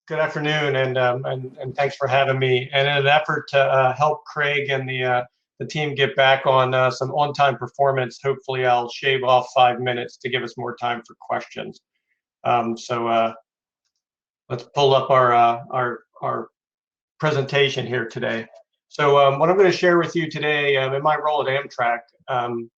Good afternoon, and thanks for having me. And in an effort to help Craig and the team get back on some on-time performance, hopefully I'll shave off 5 minutes to give us more time for questions. So let's pull up our presentation here today. So what I'm going to share with you today, in my role at Amtrak,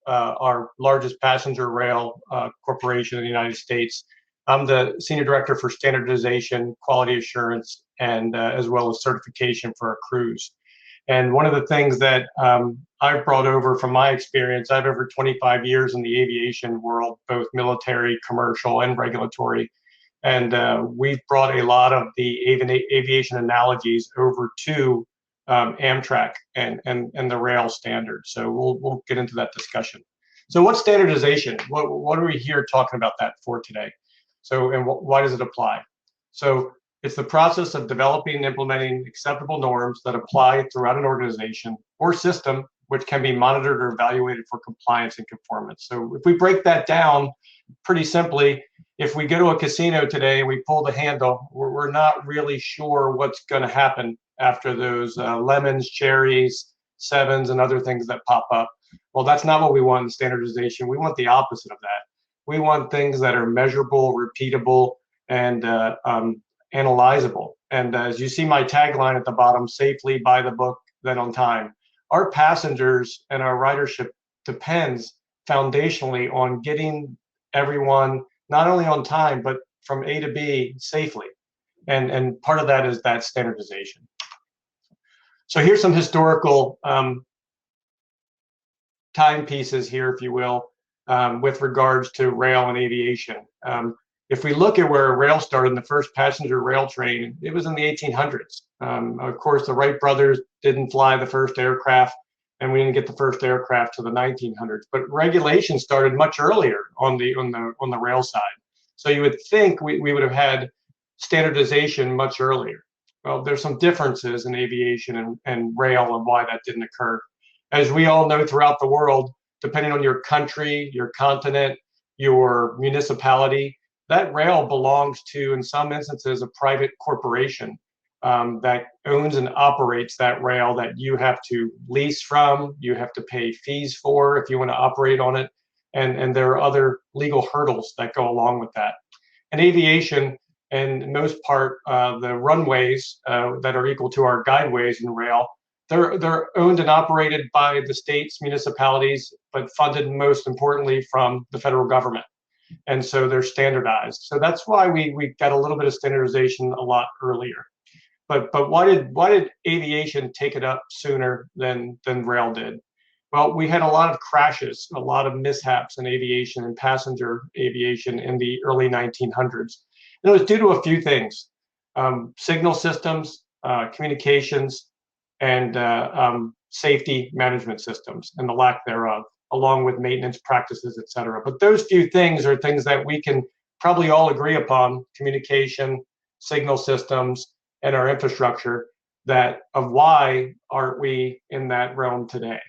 our largest passenger rail corporation in the United States, I'm the Senior Director for Standardization, Quality Assurance, and as well as certification for our crews. And one of the things that I've brought over from my experience, I have over 25 years in the aviation world, both military, commercial, and regulatory. And we've brought a lot of the aviation analogies over to Amtrak and the rail standards. So we'll get into that discussion. So what's standardization? What are we here talking about that for today? So, and why does it apply? So it's the process of developing and implementing acceptable norms that apply throughout an organization or system, which can be monitored or evaluated for compliance and conformance. So if we break that down pretty simply, if we go to a casino today and we pull the handle, we're not really sure what's going to happen after those lemons, cherries, sevens, and other things that pop up. Well, that's not what we want in standardization. We want the opposite of that. We want things that are measurable, repeatable, and analyzable. And as you see my tagline at the bottom, safely, by the book, then on time. Our passengers and our ridership depends foundationally on getting everyone not only on time, but from A to B safely. And part of that is that standardization. So here's some historical timepieces here, if you will, with regards to rail and aviation. If we look at where rail started in the first passenger rail train, it was in the 1800s. Of course, the Wright brothers didn't fly the first aircraft, and we didn't get the first aircraft to the 1900s. But regulation started much earlier on the rail side. So you would think we would have had standardization much earlier. Well, there's some differences in aviation and rail and why that didn't occur. As we all know throughout the world, depending on your country, your continent, your municipality, that rail belongs to, in some instances, a private corporation that owns and operates that rail that you have to lease from, you have to pay fees for if you want to operate on it, and there are other legal hurdles that go along with that. And aviation, and most part, the runways that are equal to our guideways in rail, they're owned and operated by the states, municipalities, but funded most importantly from the federal government. And so they're standardized. So that's why we got a little bit of standardization a lot earlier. But why did aviation take it up sooner than rail did? Well, we had a lot of crashes, a lot of mishaps in aviation and passenger aviation in the early 1900s. And it was due to a few things: signal systems, communications, and safety management systems and the lack thereof, along with maintenance practices, et cetera. But those few things are things that we can probably all agree upon: communication, signal systems, and our infrastructure, that of why aren't we in that realm today.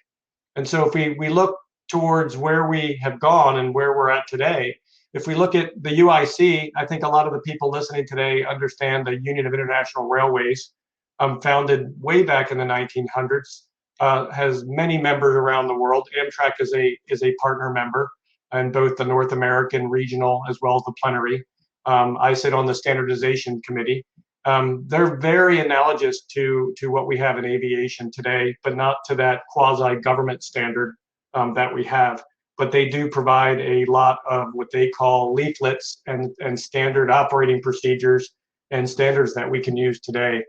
And so if we look towards where we have gone and where we're at today, if we look at the UIC, I think a lot of the people listening today understand the Union of International Railways, founded way back in the 1900s, has many members around the world. Amtrak is a partner member in both the North American regional as well as the plenary. I sit on the standardization committee. They're very analogous to what we have in aviation today, but not to that quasi-government standard that we have. But they do provide a lot of what they call leaflets and standard operating procedures and standards that we can use today.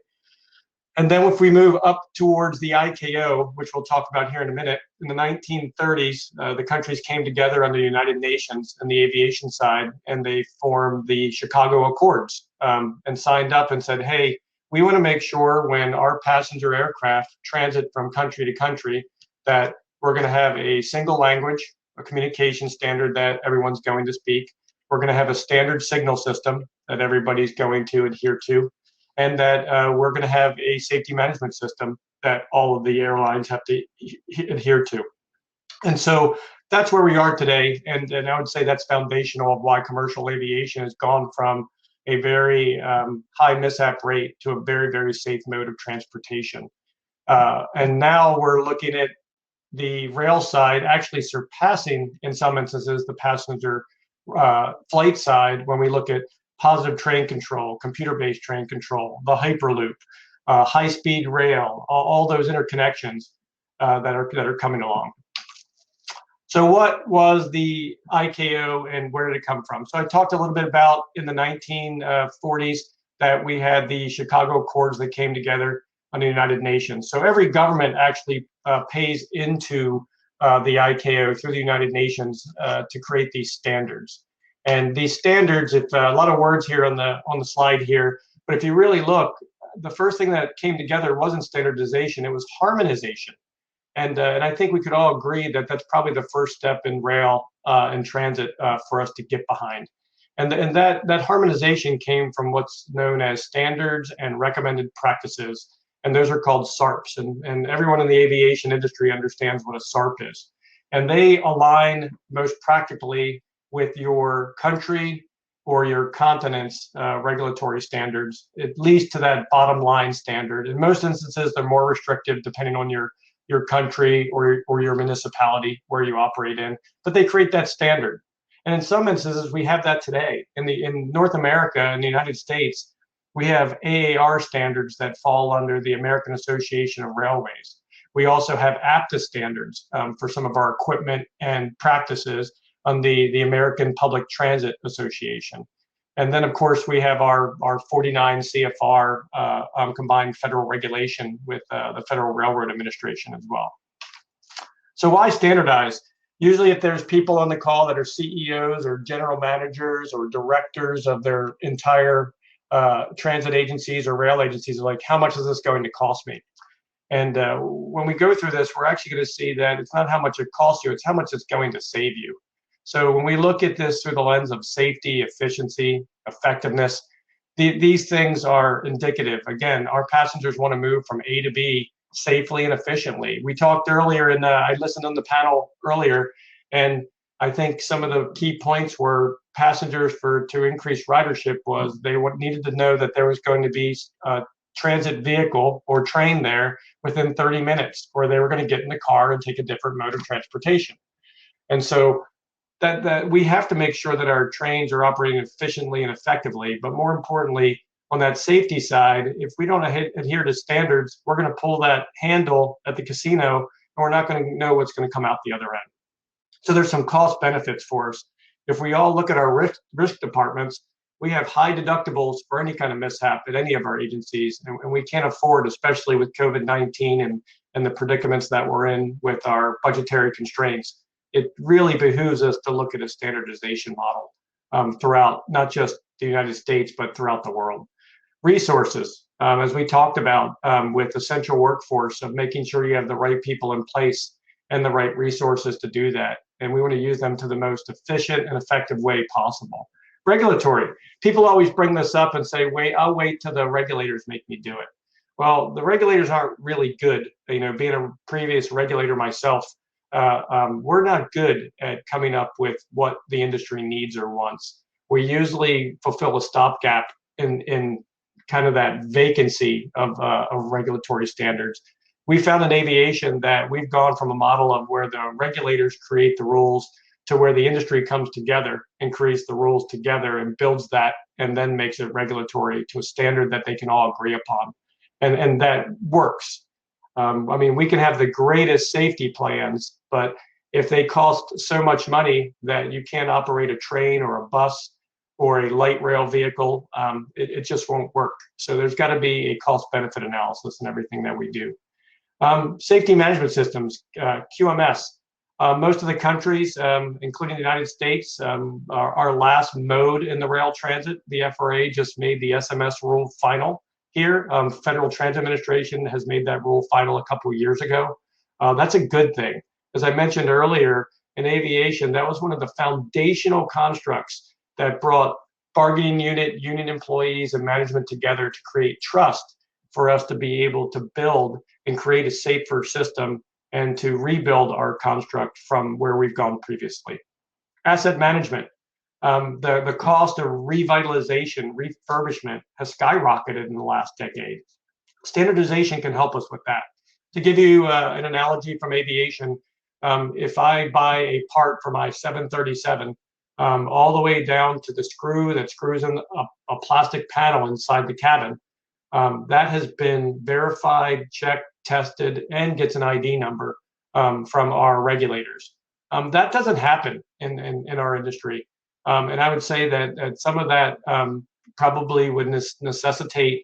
And then if we move up towards the ICAO, which we'll talk about here in a minute, in the 1930s, the countries came together under the United Nations on the aviation side, and they formed the Chicago Accords and signed up and said, hey, we want to make sure when our passenger aircraft transit from country to country that we're going to have a single language, a communication standard that everyone's going to speak. We're going to have a standard signal system that everybody's going to adhere to, and that we're going to have a safety management system that all of the airlines have to adhere to. And so that's where we are today. And I would say that's foundational of why commercial aviation has gone from a very high mishap rate to a very, very safe mode of transportation. And now we're looking at the rail side actually surpassing, in some instances, the passenger flight side when we look at positive train control, computer-based train control, the Hyperloop, high-speed rail, all those interconnections that are coming along. So what was the ICAO and where did it come from? So I talked a little bit about in the 1940s that we had the Chicago Accords that came together on the United Nations. So every government actually pays into the ICAO through the United Nations to create these standards. And these standards, if a lot of words here on the slide here, but if you really look, the first thing that came together wasn't standardization, it was harmonization. And I think we could all agree that that's probably the first step in rail and transit for us to get behind. And that harmonization came from what's known as standards and recommended practices. And those are called SARPs. And everyone in the aviation industry understands what a SARP is. And they align most practically with your country or your continent's regulatory standards, at least to that bottom line standard. In most instances, they're more restrictive depending on your country or your municipality where you operate in, but they create that standard. And in some instances, we have that today. In North America, in the United States, we have AAR standards that fall under the American Association of Railways. We also have APTA standards for some of our equipment and practices on the American Public Transit Association. And then, of course, we have our 49 CFR combined federal regulation with the Federal Railroad Administration as well. So why standardize? Usually if there's people on the call that are CEOs or general managers or directors of their entire transit agencies or rail agencies, are like, how much is this going to cost me? And when we go through this, we're actually going to see that it's not how much it costs you, it's how much it's going to save you. So when we look at this through the lens of safety, efficiency, effectiveness, these things are indicative. Again, our passengers want to move from A to B safely and efficiently. We talked earlier, and I listened on the panel earlier, and I think some of the key points were passengers to increase ridership was they needed to know that there was going to be a transit vehicle or train there within 30 minutes, or they were going to get in the car and take a different mode of transportation. And so that we have to make sure that our trains are operating efficiently and effectively, but more importantly, on that safety side, if we don't adhere to standards, we're going to pull that handle at the casino and we're not going to know what's going to come out the other end. So there's some cost benefits for us. If we all look at our risk departments, we have high deductibles for any kind of mishap at any of our agencies, and we can't afford, especially with COVID-19 and the predicaments that we're in with our budgetary constraints. It really behooves us to look at a standardization model throughout not just the United States, but throughout the world. Resources, as we talked about with essential workforce, of making sure you have the right people in place and the right resources to do that. And we want to use them to the most efficient and effective way possible. Regulatory, people always bring this up and say, wait, I'll wait till the regulators make me do it. Well, the regulators aren't really good. You know, being a previous regulator myself, we're not good at coming up with what the industry needs or wants. We usually fulfill a stopgap in kind of that vacancy of regulatory standards. We found in aviation that we've gone from a model of where the regulators create the rules to where the industry comes together and creates the rules together and builds that and then makes it regulatory to a standard that they can all agree upon. And that works. I mean, we can have the greatest safety plans, but if they cost so much money that you can't operate a train or a bus or a light rail vehicle, it just won't work. So there's got to be a cost-benefit analysis in everything that we do. Safety management systems, QMS. Most of the countries, including the United States, our last mode in the rail transit, the FRA just made the SMS rule final here. Federal Transit Administration has made that rule final a couple of years ago. That's a good thing. As I mentioned earlier, in aviation, that was one of the foundational constructs that brought bargaining unit, union employees, and management together to create trust for us to be able to build and create a safer system and to rebuild our construct from where we've gone previously. Asset management. The cost of revitalization, refurbishment has skyrocketed in the last decade. Standardization can help us with that. To give you an analogy from aviation, if I buy a part for my 737, all the way down to the screw that screws in a plastic panel inside the cabin, that has been verified, checked, tested, and gets an ID number from our regulators. That doesn't happen in our industry. And I would say that some of that probably would necessitate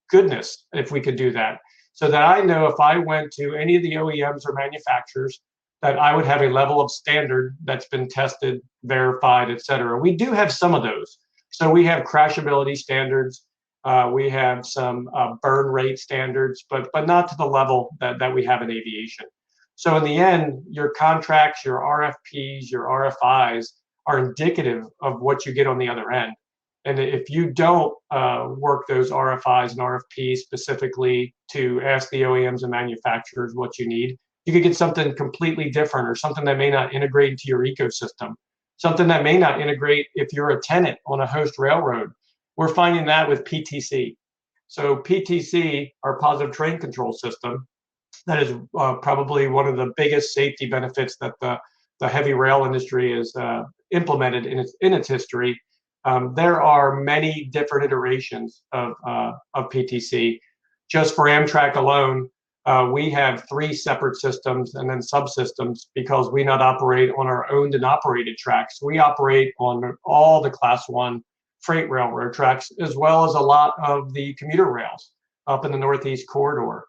goodness if we could do that. So that I know if I went to any of the OEMs or manufacturers, that I would have a level of standard that's been tested, verified, et cetera. We do have some of those. So we have crashability standards. We have some burn rate standards, but not to the level that we have in aviation. So in the end, your contracts, your RFPs, your RFIs are indicative of what you get on the other end. And if you don't work those RFIs and RFPs specifically to ask the OEMs and manufacturers what you need, you could get something completely different or something that may not integrate into your ecosystem, something that may not integrate if you're a tenant on a host railroad. We're finding that with PTC. So PTC, our positive train control system, that is probably one of the biggest safety benefits that the heavy rail industry has implemented in its history. There are many different iterations of PTC. Just for Amtrak alone, we have 3 separate systems and then subsystems because we not operate on our owned and operated tracks. We operate on all the Class 1 freight railroad tracks, as well as a lot of the commuter rails up in the Northeast corridor,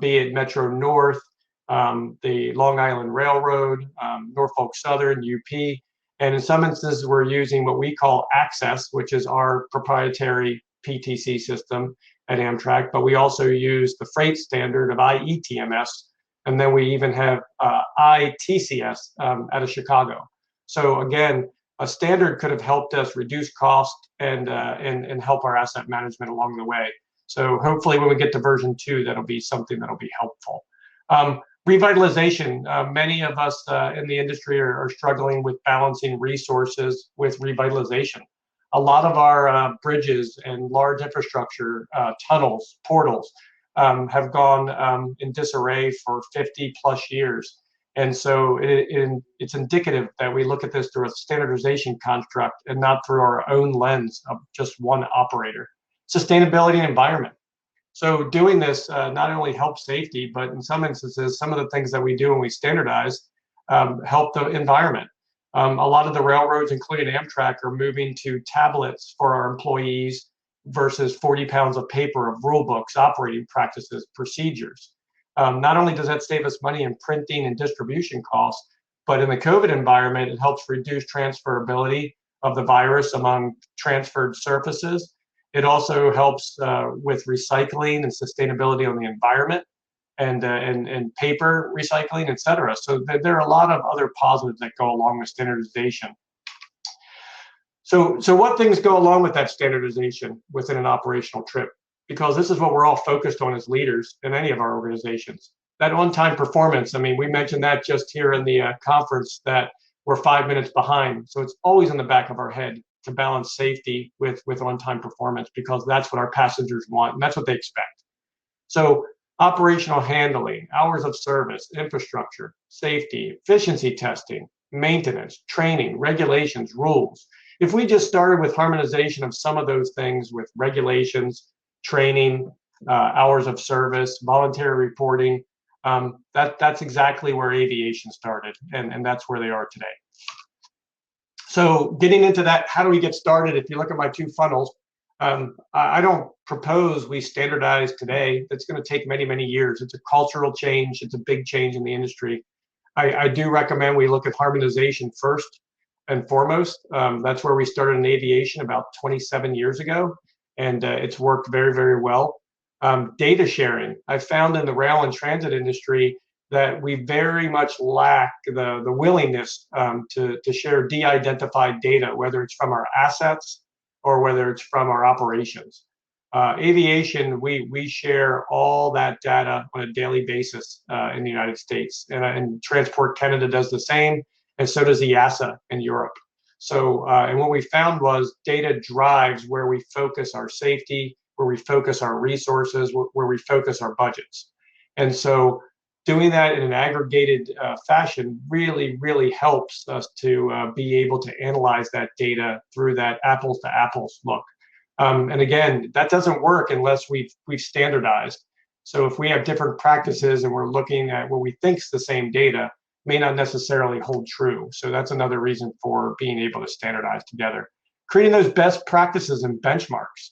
be it Metro North, the Long Island Railroad, Norfolk Southern, UP. And in some instances, we're using what we call Access, which is our proprietary PTC system at Amtrak, but we also use the freight standard of IETMS, and then we even have ITCS out of Chicago. So again, a standard could have helped us reduce cost and help our asset management along the way. So hopefully when we get to version 2, that'll be something that'll be helpful. Revitalization, many of us in the industry are struggling with balancing resources with revitalization. A lot of our bridges and large infrastructure, tunnels, portals, have gone in disarray for 50 plus years. And so it's indicative that we look at this through a standardization construct and not through our own lens of just one operator. Sustainability and environment. So doing this not only helps safety, but in some instances, some of the things that we do when we standardize help the environment. A lot of the railroads, including Amtrak, are moving to tablets for our employees versus 40 pounds of paper of rule books, operating practices, procedures. Not only does that save us money in printing and distribution costs, but in the COVID environment, it helps reduce transferability of the virus among transferred surfaces. It also helps with recycling and sustainability on the environment and paper recycling, et cetera. So there are a lot of other positives that go along with standardization. So what things go along with that standardization within an operational trip? Because this is what we're all focused on as leaders in any of our organizations. That on-time performance, I mean, we mentioned that just here in the conference that we're 5 minutes behind. So it's always in the back of our head to balance safety with on-time performance, because that's what our passengers want and that's what they expect. So operational handling, hours of service, infrastructure, safety, efficiency testing, maintenance, training, regulations, rules. If we just started with harmonization of some of those things with regulations, training, hours of service, voluntary reporting, that's exactly where aviation started, and that's where they are today. So getting into that, how do we get started? If you look at my 2 funnels, I don't propose we standardize today. That's going to take many, many years. It's a cultural change. It's a big change in the industry. I do recommend we look at harmonization first and foremost. That's where we started in aviation about 27 years ago, and it's worked very, very well. Data sharing. I found in the rail and transit industry that we very much lack the willingness to share de-identified data, whether it's from our assets or whether it's from our operations. Aviation, we share all that data on a daily basis in the United States, and Transport Canada does the same, and so does EASA in Europe. So, and what we found was data drives where we focus our safety, where we focus our resources, where we focus our budgets. And so doing that in an aggregated fashion really, really helps us to be able to analyze that data through that apples to apples look. And again, that doesn't work unless we've standardized. So if we have different practices and we're looking at what we think is the same data, may not necessarily hold true. So that's another reason for being able to standardize together. Creating those best practices and benchmarks.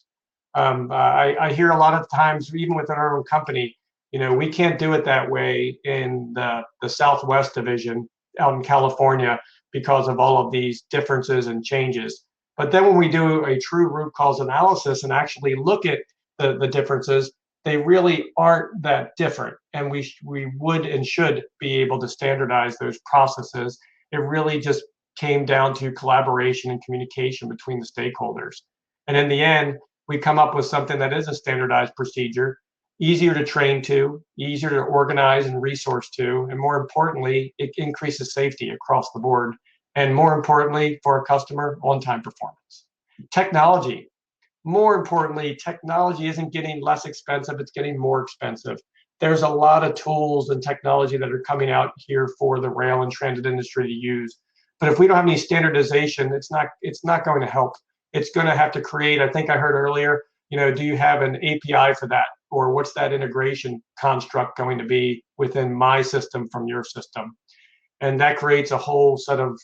I hear a lot of times, even within our own company, we can't do it that way in the Southwest division out in California because of all of these differences and changes. But then when we do a true root cause analysis and actually look at the differences, they really aren't that different. And we would and should be able to standardize those processes. It really just came down to collaboration and communication between the stakeholders. And in the end, we come up with something that is a standardized procedure, easier to train to, easier to organize and resource to, and more importantly, it increases safety across the board. And more importantly, for our customer, on-time performance. Technology. More importantly, technology isn't getting less expensive, it's getting more expensive. There's a lot of tools and technology that are coming out here for the rail and transit industry to use. But if we don't have any standardization, it's not going to help. It's going to have to create, I think I heard earlier, do you have an API for that? Or what's that integration construct going to be within my system from your system? And that creates a whole set of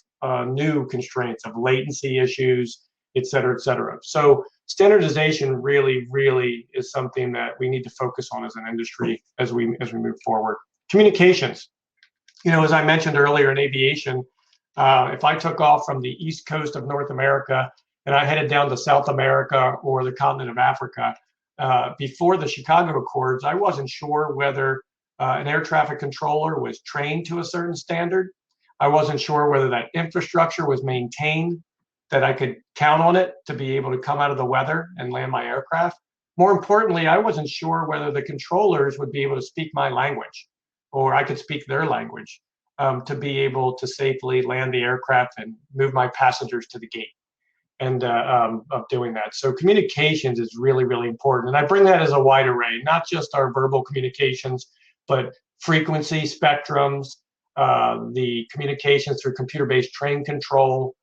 new constraints of latency issues, et cetera, et cetera. So standardization really, really is something that we need to focus on as an industry as we move forward. Communications. As I mentioned earlier in aviation, if I took off from the east coast of North America and I headed down to South America or the continent of Africa, before the Chicago Accords, I wasn't sure whether an air traffic controller was trained to a certain standard. I wasn't sure whether that infrastructure was maintained, that I could count on it to be able to come out of the weather and land my aircraft. More importantly, I wasn't sure whether the controllers would be able to speak my language or I could speak their language to be able to safely land the aircraft and move my passengers to the gate and of doing that. So communications is really, really important. And I bring that as a wide array, not just our verbal communications, but frequency spectrums, the communications through computer-based train control,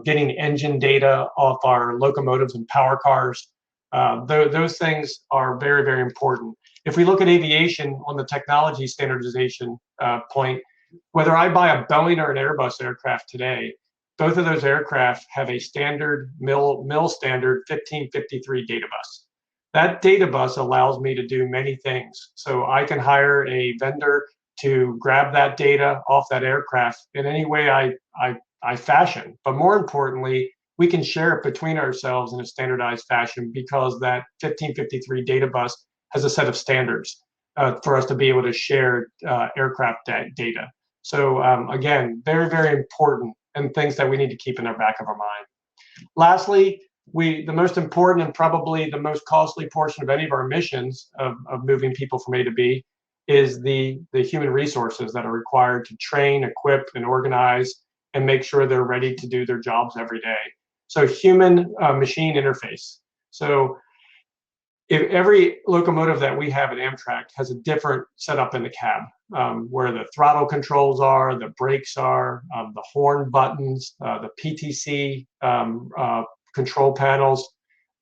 getting engine data off our locomotives and power cars. Those things are very, very important. If we look at aviation on the technology standardization point, whether I buy a Boeing or an Airbus aircraft today, both of those aircraft have a standard mil standard 1553 data bus. That data bus allows me to do many things. So I can hire a vendor to grab that data off that aircraft in any way I fashion. But more importantly, we can share it between ourselves in a standardized fashion because that 1553 data bus has a set of standards for us to be able to share aircraft data. So again, very, very important and things that we need to keep in the back of our mind. Lastly, the most important and probably the most costly portion of any of our missions of moving people from A to B is the human resources that are required to train, equip, and organize and make sure they're ready to do their jobs every day. So human machine interface. So if every locomotive that we have at Amtrak has a different setup in the cab, where the throttle controls are, the brakes are, the horn buttons, the PTC control panels,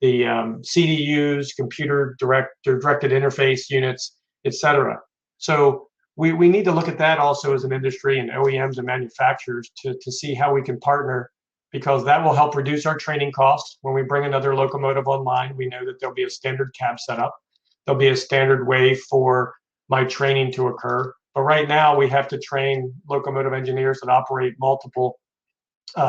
the CDUs, computer directed interface units, etc. So we need to look at that also as an industry and OEMs and manufacturers to see how we can partner, because that will help reduce our training costs. When we bring another locomotive online, we know that there'll be a standard cab setup. There'll be a standard way for my training to occur. But right now we have to train locomotive engineers that operate multiple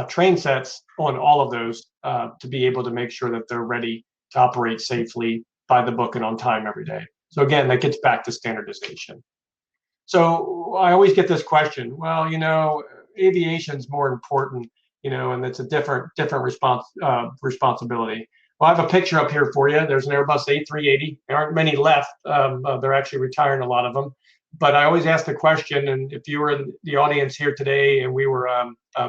train sets on all of those to be able to make sure that they're ready to operate safely, by the book, and on time every day. So again, that gets back to standardization. So I always get this question, well, aviation's more important, and it's a different responsibility. Well, I have a picture up here for you. There's an Airbus A380. There aren't many left. They're actually retiring a lot of them. But I always ask the question, and if you were in the audience here today and we were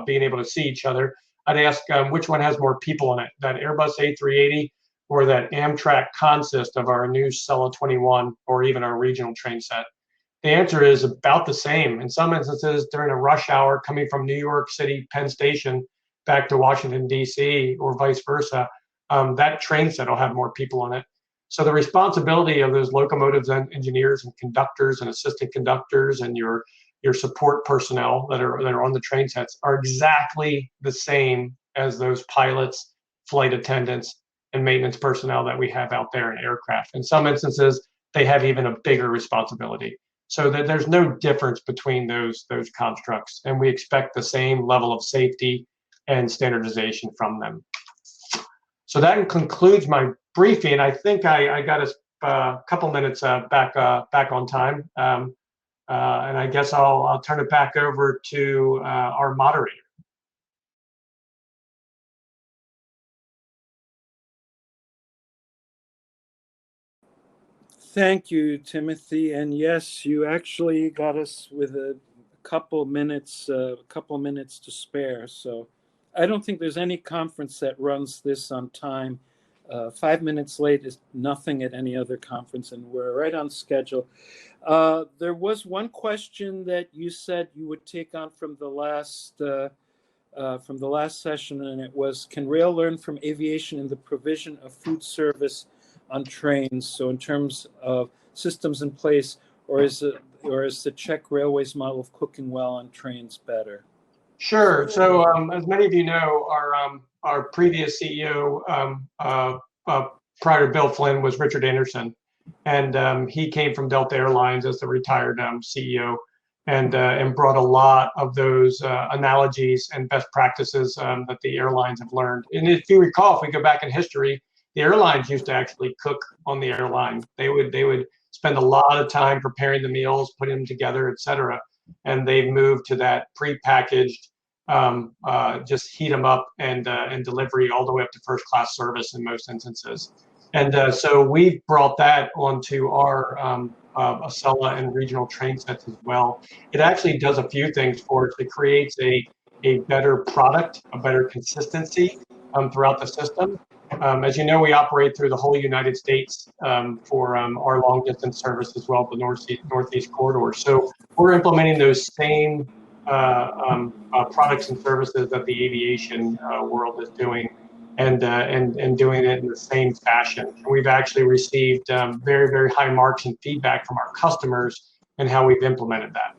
being able to see each other, I'd ask which one has more people in it, that Airbus A380 or that Amtrak consist of our new Cella 21 or even our regional train set? The answer is about the same. In some instances, during a rush hour coming from New York City, Penn Station, back to Washington, D.C., or vice versa, that train set will have more people on it. So the responsibility of those locomotives and engineers and conductors and assistant conductors and your support personnel that are on the train sets are exactly the same as those pilots, flight attendants, and maintenance personnel that we have out there in aircraft. In some instances, they have even a bigger responsibility. So that there's no difference between those constructs, and we expect the same level of safety and standardization from them. So that concludes my briefing. I think I got us a couple minutes back on time, and I guess I'll turn it back over to our moderator. Thank you, Timothy. And yes, you actually got us with a couple minutes to spare. So I don't think there's any conference that runs this on time. 5 minutes late is nothing at any other conference, and we're right on schedule. There was one question that you said you would take on from the last session, and it was, can rail learn from aviation in the provision of food service on trains? So in terms of systems in place, or is the Czech Railways model of cooking well on trains better? Sure. So as many of you know, our previous CEO prior to Bill Flynn was Richard Anderson, and he came from Delta Airlines as the retired CEO, and brought a lot of those analogies and best practices that the airlines have learned. And if you recall, if we go back in history, the airlines used to actually cook on the airline. They would spend a lot of time preparing the meals, putting them together, etc. And they've moved to that prepackaged, just heat them up and delivery all the way up to first class service in most instances. And so we've brought that onto our Acela and regional train sets as well. It actually does a few things for us. It creates a better product, a better consistency throughout the system. As you know, we operate through the whole United States for our long distance service as well, the Northeast corridor. So we're implementing those same products and services that the aviation world is doing, and doing it in the same fashion. And we've actually received very, very high marks and feedback from our customers and how we've implemented that.